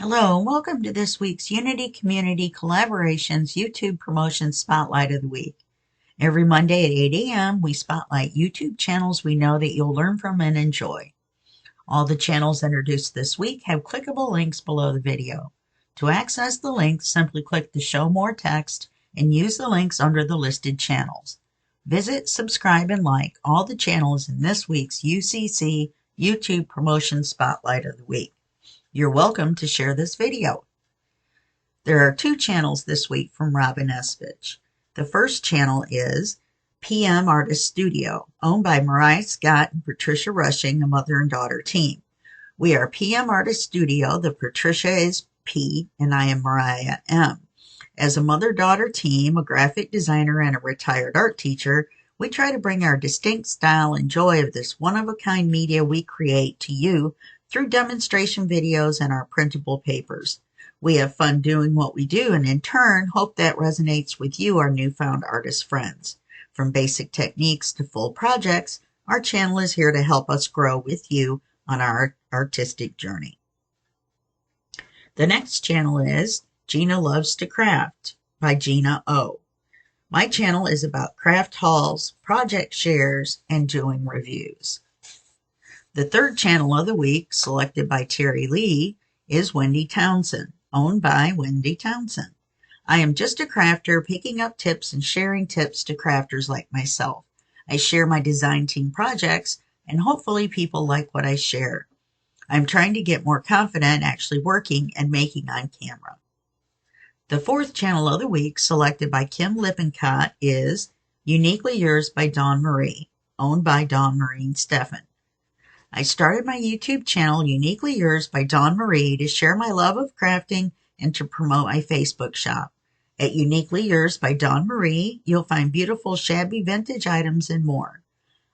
Hello, and welcome to this week's Unity Community Collaborations YouTube Promotion Spotlight of the Week. Every Monday at 8 a.m., we spotlight YouTube channels we know that you'll learn from and enjoy. All the channels introduced this week have clickable links below the video. To access the links, simply click the Show More text and use the links under the listed channels. Visit, subscribe, and like all the channels in this week's UCC YouTube Promotion Spotlight of the Week. You're welcome to share this video. There are two channels this week from Robin Espich. The first channel is P.M.artist Studio, owned by Mariah Scott and Patricia Rushing, a mother and daughter team. We are P.M.artist Studio. The Patricia is P, and I am Mariah M. As a mother-daughter team, a graphic designer, and a retired art teacher, we try to bring our distinct style and joy of this one-of-a-kind media we create to you through demonstration videos and our printable papers. We have fun doing what we do and in turn hope that resonates with you, our newfound artist friends. From basic techniques to full projects, our channel is here to help us grow with you on our artistic journey. The next channel is Gina Loves to Craft by Gina O. My channel is about craft hauls, project shares, and doing reviews. The third channel of the week, selected by Teri S, is Wendy Townsend, owned by Wendy Townsend. I am just a crafter picking up tips and sharing tips to crafters like myself. I share my design team projects, and hopefully people like what I share. I'm trying to get more confident actually working and making on camera. The fourth channel of the week, selected by Lippincott, is Uniquely Yours by Dawn Marie, owned by Dawn Marie and Stefan. I started my YouTube channel, Uniquely Yours by Dawn Marie, to share my love of crafting and to promote my Facebook shop. At Uniquely Yours by Dawn Marie, you'll find beautiful shabby vintage items and more.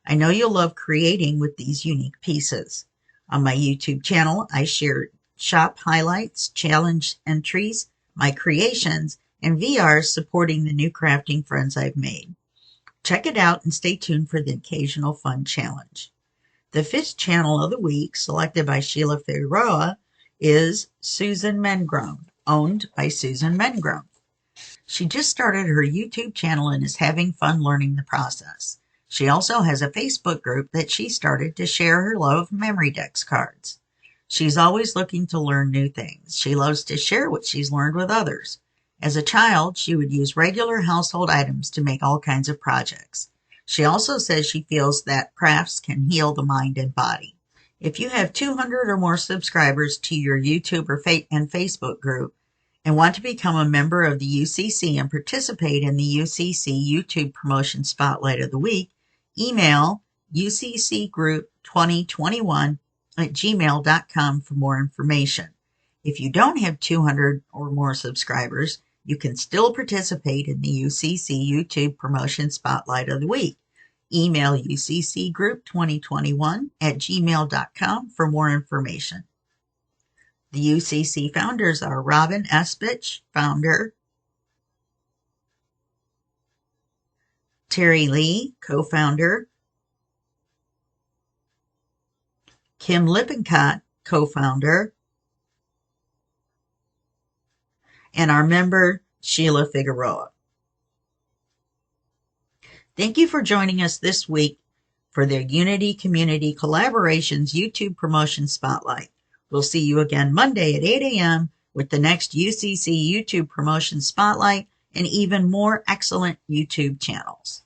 I know you'll love creating with these unique pieces. On my YouTube channel, I share shop highlights, challenge entries, my creations, and VRs supporting the new crafting friends I've made. Check it out and stay tuned for the occasional fun challenge. The fifth channel of the week, selected by Sheila Figueroa, is Susan Mengrone, owned by Susan Mengrone. She just started her YouTube channel and is having fun learning the process. She also has a Facebook group that she started to share her love of memory decks cards. She's always looking to learn new things. She loves to share what she's learned with others. As a child, she would use regular household items to make all kinds of projects. She also says she feels that crafts can heal the mind and body. If you have 200 or more subscribers to your YouTube and Facebook group and want to become a member of the UCC and participate in the UCC YouTube Promotion Spotlight of the Week, email uccgroup2021@gmail.com for more information. If you don't have 200 or more subscribers, you can still participate in the UCC YouTube Promotion Spotlight of the Week. Email uccgroup2021@gmail.com for more information. The UCC founders are Robin Espich, founder, Teri S, co-founder, Kim Lippincott, co-founder, and our member, Sheila Figueroa. Thank you for joining us this week for the Unity Community Collaborations YouTube Promotion Spotlight. We'll see you again Monday at 8 a.m. with the next UCC YouTube Promotion Spotlight and even more excellent YouTube channels.